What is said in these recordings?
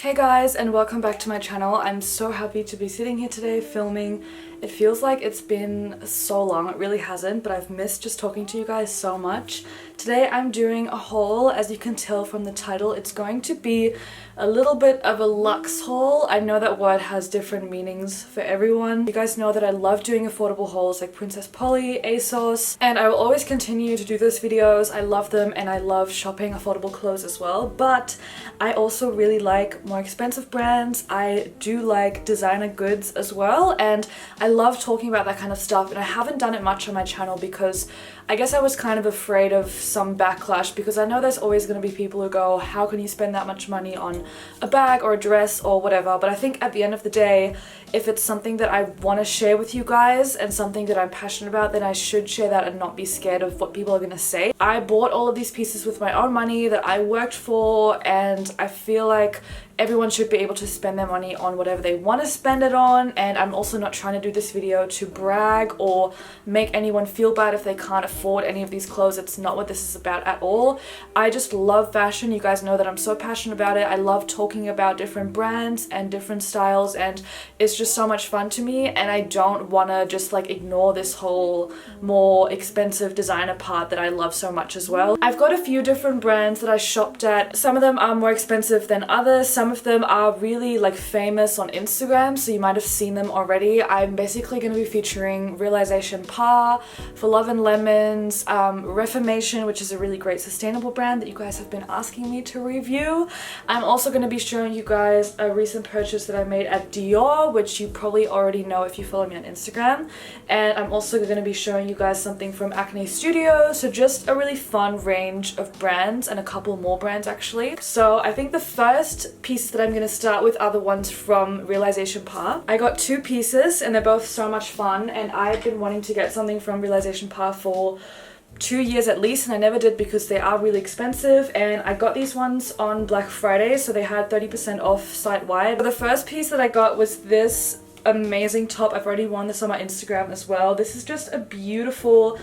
Hey guys, and welcome back to my channel. I'm so happy to be sitting here today filming. It feels like it's been so long. It really hasn't, but I've missed just talking to you guys so much. Today I'm doing a haul. As you can tell from the title, it's going to be a little bit of a luxe haul. I know that word has different meanings for everyone. You guys know that I love doing affordable hauls like Princess Polly, ASOS, and I will always continue to do those videos. I love them and I love shopping affordable clothes as well, but I also really like more expensive brands. I do like designer goods as well, and I love talking about that kind of stuff, and I haven't done it much on my channel because I guess I was kind of afraid of some backlash, because I know there's always going to be people who go, how can you spend that much money on a bag or a dress or whatever. But I think at the end of the day, if it's something that I want to share with you guys and something that I'm passionate about, then I should share that and not be scared of what people are going to say. I bought all of these pieces with my own money that I worked for, and I feel like everyone should be able to spend their money on whatever they want to spend it on. And I'm also not trying to do this video to brag or make anyone feel bad if they can't afford any of these clothes. It's not what this is about at all. I just love fashion. You guys know that I'm so passionate about it. I love talking about different brands and different styles, and it's just so much fun to me, and I don't want to just like ignore this whole more expensive designer part that I love so much as well. I've got a few different brands that I shopped at. Some of them are more expensive than others. Some of them are really like famous on Instagram, so you might have seen them already. I'm basically going to be featuring Realisation Par, for Love and Lemons, Reformation, which is a really great sustainable brand that you guys have been asking me to review. I'm also going to be showing you guys a recent purchase that I made at Dior, which you probably already know if you follow me on Instagram. And I'm also going to be showing you guys something from Acne Studios, so just a really fun range of brands and a couple more brands actually. So I think the first pieces that I'm going to start with are the ones from Realisation Par. I got two pieces and they're both so much fun, and I've been wanting to get something from Realisation Par for 2 years at least, and I never did because they are really expensive. And I got these ones on Black Friday, so they had 30% off site-wide. The first piece that I got was this amazing top. I've already worn this on my Instagram as well. This is just a beautiful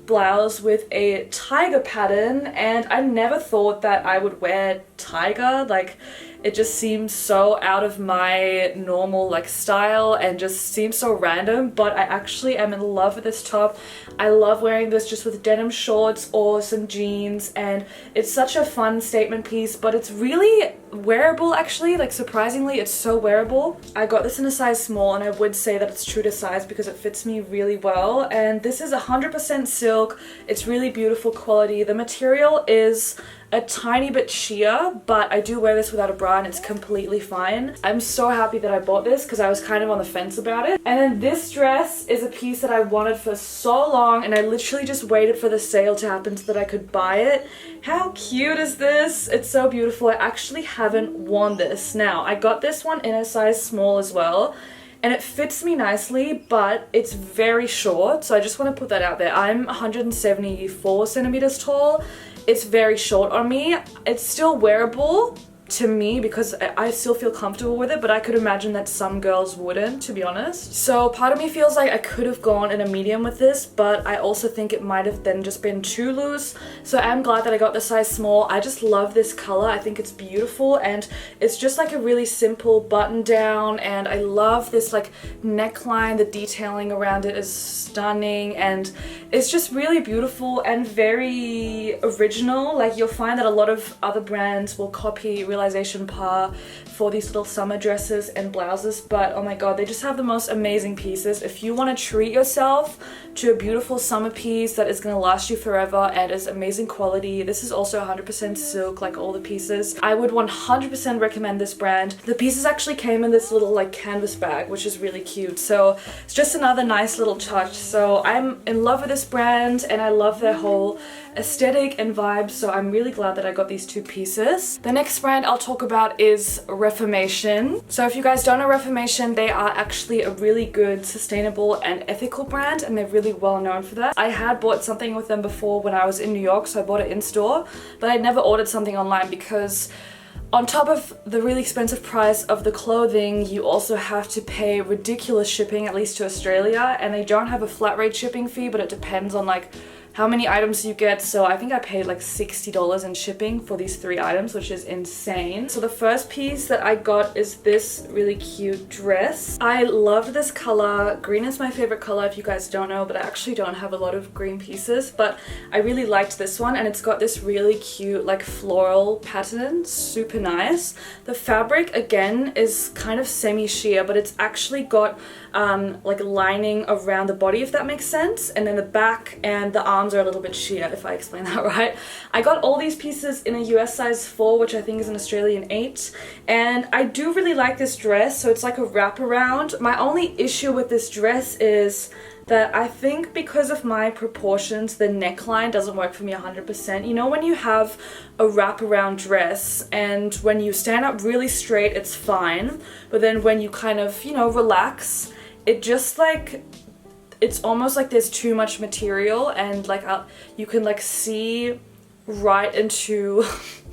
blouse with a tiger pattern, and I never thought that I would wear tiger. Like, it just seems so out of my normal like style and just seems so random, but I actually am in love with this top. I love wearing this just with denim shorts or some jeans, and it's such a fun statement piece, but it's really wearable actually. Like, surprisingly, it's so wearable. I got this in a size small, and I would say that it's true to size because it fits me really well. And this is 100% silk. It's really beautiful quality. The material is a tiny bit sheer, but I do wear this without a bra and it's completely fine. I'm so happy that I bought this because I was kind of on the fence about it. And then this dress is a piece that I wanted for so long, and I literally just waited for the sale to happen so that I could buy it. How cute is this? It's so beautiful. I actually haven't worn this. Now, I got this one in a size small as well, and it fits me nicely, but it's very short, so I just want to put that out there. I'm 174 centimeters tall. It's very short on me. It's still wearable to me because I still feel comfortable with it, but I could imagine that some girls wouldn't, to be honest. So part of me feels like I could have gone in a medium with this, but I also think it might have then just been too loose. So I'm glad that I got the size small. I just love this color. I think it's beautiful, and it's just like a really simple button down, and I love this like neckline. The detailing around it is stunning, and it's just really beautiful and very original. Like, you'll find that a lot of other brands will copy Realisation Par for these little summer dresses and blouses, but oh my god, they just have the most amazing pieces. If you want to treat yourself to a beautiful summer piece that is going to last you forever and is amazing quality, this is also 100% silk like all the pieces. I would 100% recommend this brand. The pieces actually came in this little like canvas bag, which is really cute, so it's just another nice little touch. So I'm in love with this brand, and I love their whole aesthetic and vibe, so I'm really glad that I got these two pieces. The next brand I'll talk about is Reformation. So if you guys don't know Reformation, they are actually a really good sustainable and ethical brand, and they're really well known for that. I had bought something with them before when I was in New York, so I bought it in store, but I never ordered something online because on top of the really expensive price of the clothing, you also have to pay ridiculous shipping, at least to Australia, and they don't have a flat rate shipping fee, but it depends on like how many items you get. So I think I paid like $60 in shipping for these 3 items, which is insane. So the first piece that I got is this really cute dress. I loved this color. Green is my favorite color if you guys don't know, but I actually don't have a lot of green pieces, but I really liked this one, and it's got this really cute like floral pattern, super nice. The fabric again is kind of semi-sheer, but it's actually got like lining around the body, if that makes sense, and then the back and the arms are a little bit sheer, if I explain that right. I got all these pieces in a US size 4, which I think is an Australian 8, and I do really like this dress. So it's like a wraparound. My only issue with this dress is that I think because of my proportions, the neckline doesn't work for me 100%. You know, when you have a wraparound dress and when you stand up really straight, it's fine, but then when you kind of, you know, relax, it just like, it's almost like there's too much material, and like you can like see right into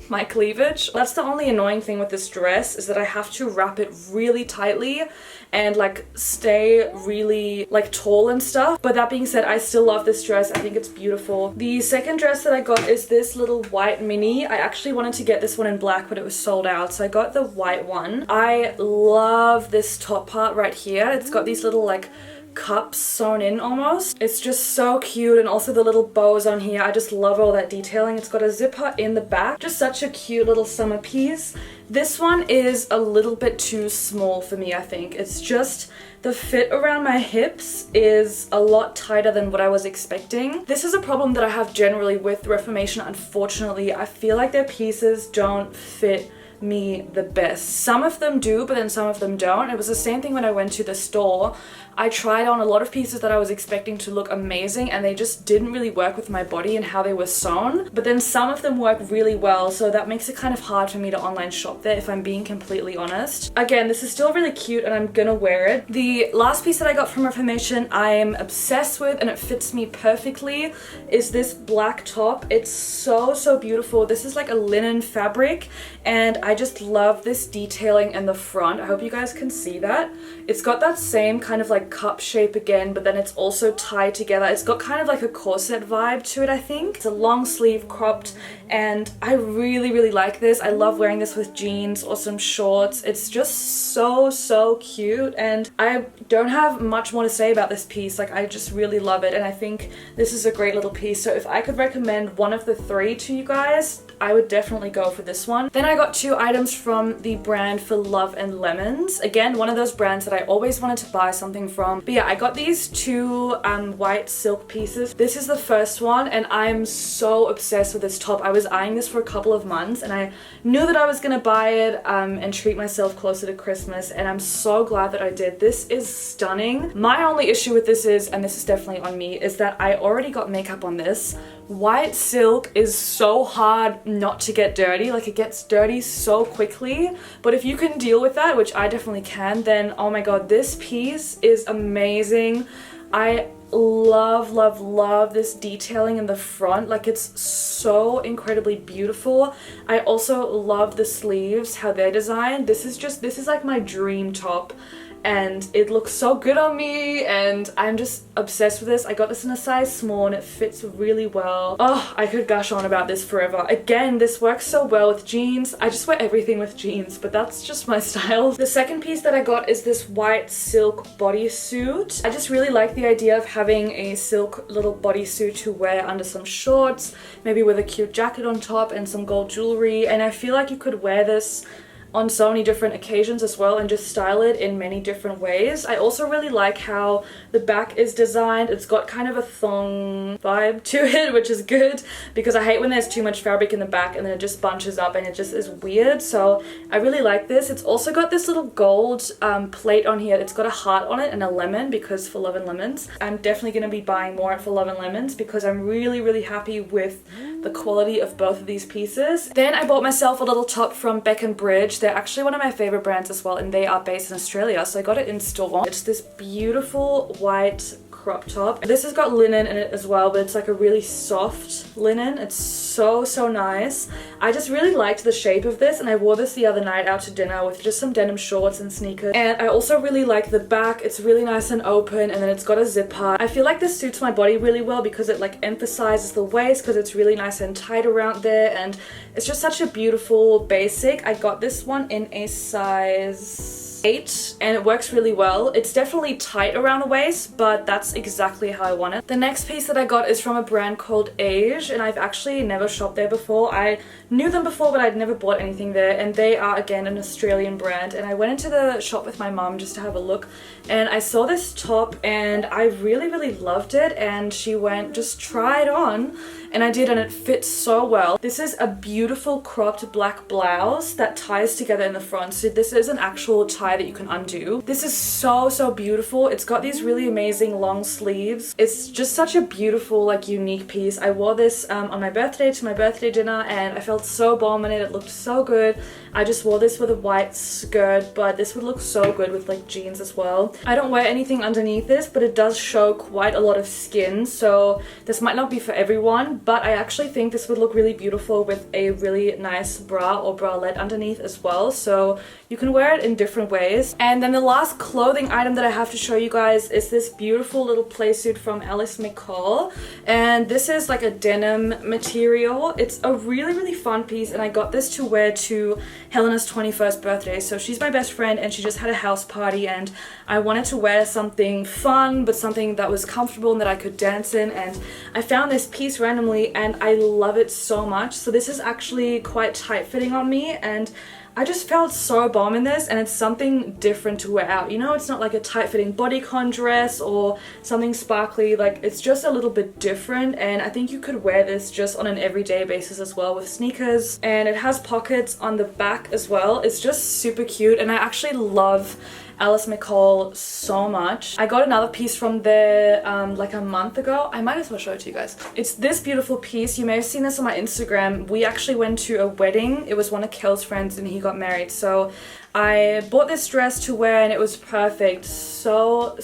my cleavage. That's the only annoying thing with this dress, is that I have to wrap it really tightly and like stay really like tall and stuff. But that being said, I still love this dress. I think it's beautiful. The second dress that I got is this little white mini. I actually wanted to get this one in black, but it was sold out, so I got the white one. I love this top part right here. It's got these little like cups sewn in almost. It's just so cute, and also the little bows on here. I just love all that detailing. It's got a zipper in the back. Just such a cute little summer piece. This one is a little bit too small for me, I think. It's just the fit around my hips is a lot tighter than what I was expecting. This is a problem that I have generally with Reformation, unfortunately. I feel like their pieces don't fit me the best. Some of them do, but then some of them don't. It was the same thing when I went to the store. I tried on a lot of pieces that I was expecting to look amazing, and they just didn't really work with my body and how they were sewn. But then some of them work really well, so that makes it kind of hard for me to online shop there, if I'm being completely honest. Again, this is still really cute and I'm gonna wear it. The last piece that I got from Reformation I'm obsessed with, and it fits me perfectly, is this black top. It's so beautiful. This is like a linen fabric, and I just love this detailing in the front. I hope you guys can see that. It's got that same kind of like cup shape again, but then it's also tied together. It's got kind of like a corset vibe to it, I think. It's a long sleeve cropped, and I really like this. I love wearing this with jeans or some shorts. It's just so cute, and I don't have much more to say about this piece. Like, I just really love it, and I think this is a great little piece. So if I could recommend one of the 3 to you guys, I would definitely go for this one. Then I got 2 items from the brand for Love and Lemons. Again, one of those brands that I always wanted to buy something from. But yeah, I got these 2 white silk pieces. This is the first one, and I'm so obsessed with this top. I was eyeing this for a couple of months, and I knew that I was gonna buy it and treat myself closer to Christmas, and I'm so glad that I did. This is stunning. My only issue with this is, and this is definitely on me, is that I already got makeup on this. White silk is so hard not to get dirty. Like, it gets dirty so quickly, but if you can deal with that, which I definitely can, then oh my god, this piece is amazing. I love this detailing in the front. Like, it's so incredibly beautiful. I also love the sleeves, how they're designed. This is like my dream top, and it looks so good on me, and I'm just obsessed with this. I got this in a size small, and it fits really well. Oh, I could gush on about this forever. Again, this works so well with jeans. I just wear everything with jeans, but that's just my style. The second piece that I got is this white silk bodysuit. I just really like the idea of having a silk little bodysuit to wear under some shorts, maybe with a cute jacket on top and some gold jewelry, and I feel like you could wear this on so many different occasions as well and just style it in many different ways. I also really like how the back is designed. It's got kind of a thong vibe to it, which is good, because I hate when there's too much fabric in the back and then it just bunches up and it just is weird. So I really like this. It's also got this little gold plate on here. It's got a heart on it and a lemon, because for Love and Lemons. I'm definitely going to be buying more for Love and Lemons because I'm really happy with the quality of both of these pieces. Then I bought myself a little top from Bec and Bridge. They're actually one of my favorite brands as well, and they are based in Australia, so I got it in store. It's this beautiful white crop top. This has got linen in it as well, but it's like a really soft linen. It's so nice. I just really liked the shape of this, and I wore this the other night out to dinner with just some denim shorts and sneakers. And I also really like the back. It's really nice and open, and then it's got a zipper. I feel like this suits my body really well because it like emphasizes the waist because it's really nice and tight around there, and it's just such a beautiful basic. I got this one in a size 8 and it works really well. It's definitely tight around the waist, but that's exactly how I want it. The next piece that I got is from a brand called Age, and I've actually never shopped there before. I knew them before, but I'd never bought anything there, and they are again an Australian brand. And I went into the shop with my mum just to have a look, and I saw this top and I really loved it, and she went, just try it on, and I did, and it fits so well. This is a beautiful cropped black blouse that ties together in the front, so this is an actual tie that you can undo. This is so beautiful. It's got these really amazing long sleeves. It's just such a beautiful, like, unique piece. I wore this on my birthday to my birthday dinner, and I felt so bomb in it. It looked so good. I just wore this with a white skirt, but this would look so good with like jeans as well. I don't wear anything underneath this, but it does show quite a lot of skin, so this might not be for everyone, but I actually think this would look really beautiful with a really nice bra or bralette underneath as well, so you can wear it in different ways. And then the last clothing item that I have to show you guys is this beautiful little playsuit from McCall, and this is like a denim material. It's a really fun piece, and I got this to wear to Helena's 21st birthday. So she's my best friend, and she just had a house party, and I wanted to wear something fun but something that was comfortable and that I could dance in, and I found this piece randomly and I love it so much. So this is actually quite tight fitting on me, and I just felt so bomb in this, and it's something different to wear out. You know, it's not like a tight-fitting bodycon dress or something sparkly. Like, it's just a little bit different, and I think you could wear this just on an everyday basis as well with sneakers. And it has pockets on the back as well. It's just super cute, and I actually love McCall so much. I got another piece from there like a month ago. I might as well show it to you guys. It's this beautiful piece. You may have seen this on my Instagram. We actually went to a wedding. It was one of Kel's friends and he got married. So I bought this dress to wear and it was perfect. So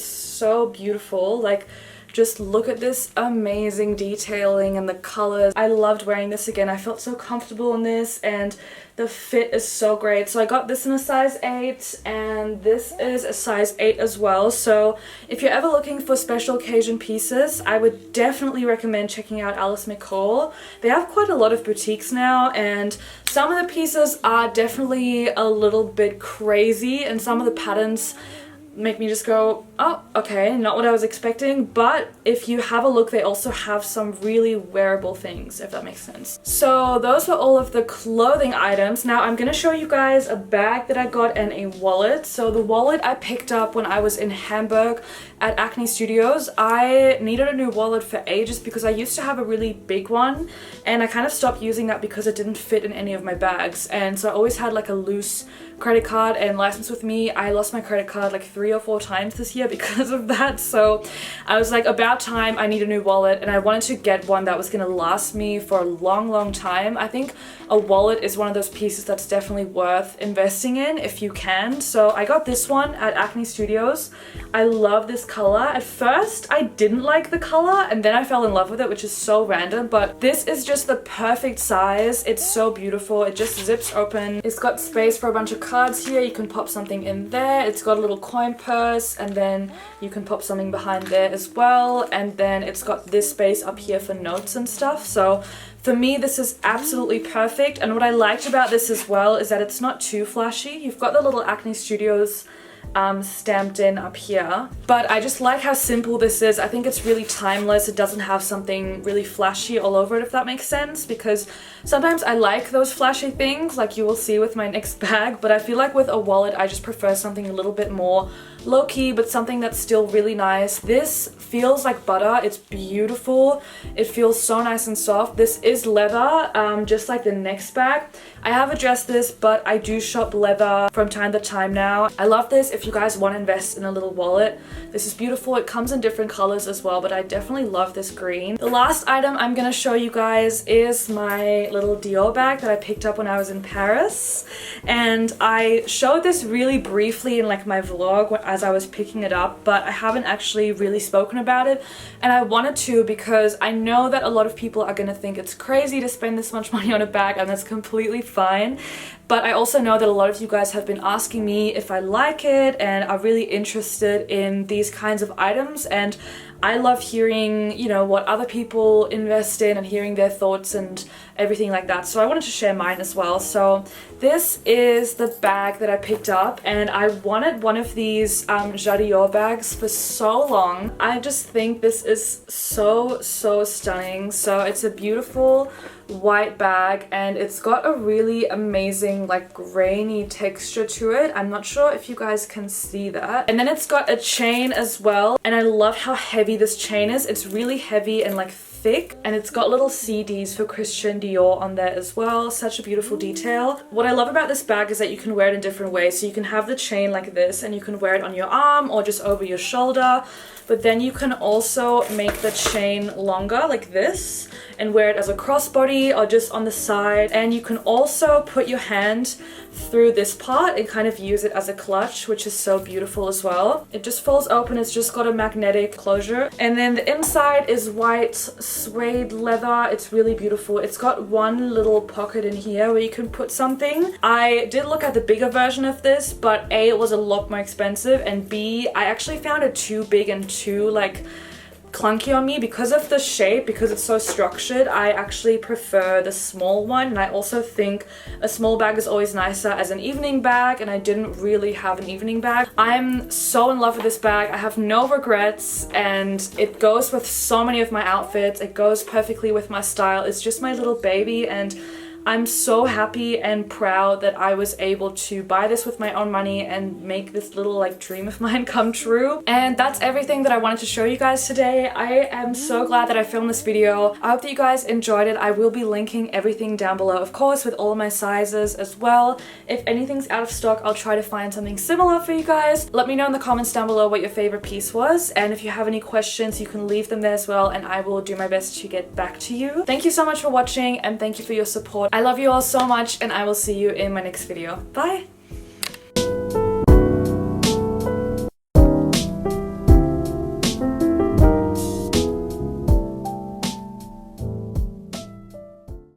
beautiful. Like, just look at this amazing detailing and the colors. I loved wearing this again. I felt so comfortable in this, and the fit is so great. So I got this in a size 8, and this is a size 8 as well. So if you're ever looking for special occasion pieces, I would definitely recommend checking out McCall. They have quite a lot of boutiques now, and some of the pieces are definitely a little bit crazy, and some of the patterns make me just go, oh, okay, not what I was expecting. But if you have a look, they also have some really wearable things, if that makes sense. So those were all of the clothing items. Now I'm gonna show you guys a bag that I got and a wallet. So the wallet I picked up when I was in Hamburg at Acne Studios. I needed a new wallet for ages because I used to have a really big one, and I kind of stopped using that because it didn't fit in any of my bags. And so I always had like a loose credit card and license with me. I lost my credit card like 3 or 4 times this year because of that. So I was like, about time, I need a new wallet, and I wanted to get one that was gonna last me for a long time. I think a wallet is one of those pieces that's definitely worth investing in if you can. So I got this one at Acne Studios. I love this color. At first I didn't like the color, and then I fell in love with it, which is so random, but this is just the perfect size. It's so beautiful. It just zips open. It's got space for a bunch of cards here. You can pop something in there. It's got a little coin purse, and then you can pop something behind there as well, and then it's got this space up here for notes and stuff. So for me, this is absolutely perfect. And what I liked about this as well is that it's not too flashy. You've got the little Acne Studios stamped in up here, but I just like how simple this is. I think it's really timeless. It doesn't have something really flashy all over it, if that makes sense, because sometimes I like those flashy things, like you will see with my next bag, but I feel like with a wallet I just prefer something a little bit more low-key, but something that's still really nice. This feels like butter. It's beautiful. It feels so nice and soft. This is leather, just like the next bag. I have addressed this, but I do shop leather from time to time now. I love this. guys if you guys want to invest in a little wallet. This is beautiful. It comes in different colors as well, but I definitely love this green. The last item I'm gonna show you guys is my little Dior bag that I picked up when I was in Paris, and I showed this really briefly in like my vlog as I was picking it up, but I haven't actually really spoken about it, and I wanted to because I know that a lot of people are gonna think it's crazy to spend this much money on a bag, and that's completely fine. But I also know that a lot of you guys have been asking me if I like it and are really interested in these kinds of items, and I love hearing, you know, what other people invest in and hearing their thoughts and everything like that. So I wanted to share mine as well. So this is the bag that I picked up, and I wanted one of these Dior bags for so long. I just think this is so stunning. So it's a beautiful white bag, and it's got a really amazing like grainy texture to it. I'm not sure if you guys can see that. And then it's got a chain as well, and I love how heavy this chain is. It's really heavy and like thick, and it's got little CDs for Christian Dior on there as well. Such a beautiful detail. What I love about this bag is that you can wear it in different ways. So you can have the chain like this, and you can wear it on your arm or just over your shoulder, but then you can also make the chain longer like this and wear it as a crossbody or just on the side. And you can also put your hand through this part and kind of use it as a clutch, which is so beautiful as well. It just folds open. It's just got a magnetic closure, and then the inside is white suede leather. It's really beautiful. It's got one little pocket in here where you can put something. I did look at the bigger version of this, but A, it was a lot more expensive, and B, I actually found it too big and too like clunky on me because of the shape. Because it's so structured, I actually prefer the small one, and I also think a small bag is always nicer as an evening bag, and I didn't really have an evening bag. I'm so in love with this bag. I have no regrets, and it goes with so many of my outfits. It goes perfectly with my style. It's just my little baby, and I'm so happy and proud that I was able to buy this with my own money and make this little like dream of mine come true. And that's everything that I wanted to show you guys today. I am so glad that I filmed this video. I hope that you guys enjoyed it. I will be linking everything down below, of course, with all of my sizes as well. If anything's out of stock, I'll try to find something similar for you guys. Let me know in the comments down below what your favorite piece was, and if you have any questions, you can leave them there as well, and I will do my best to get back to you. Thank you so much for watching, and thank you for your support. I love you all so much, and I will see you in my next video. Bye!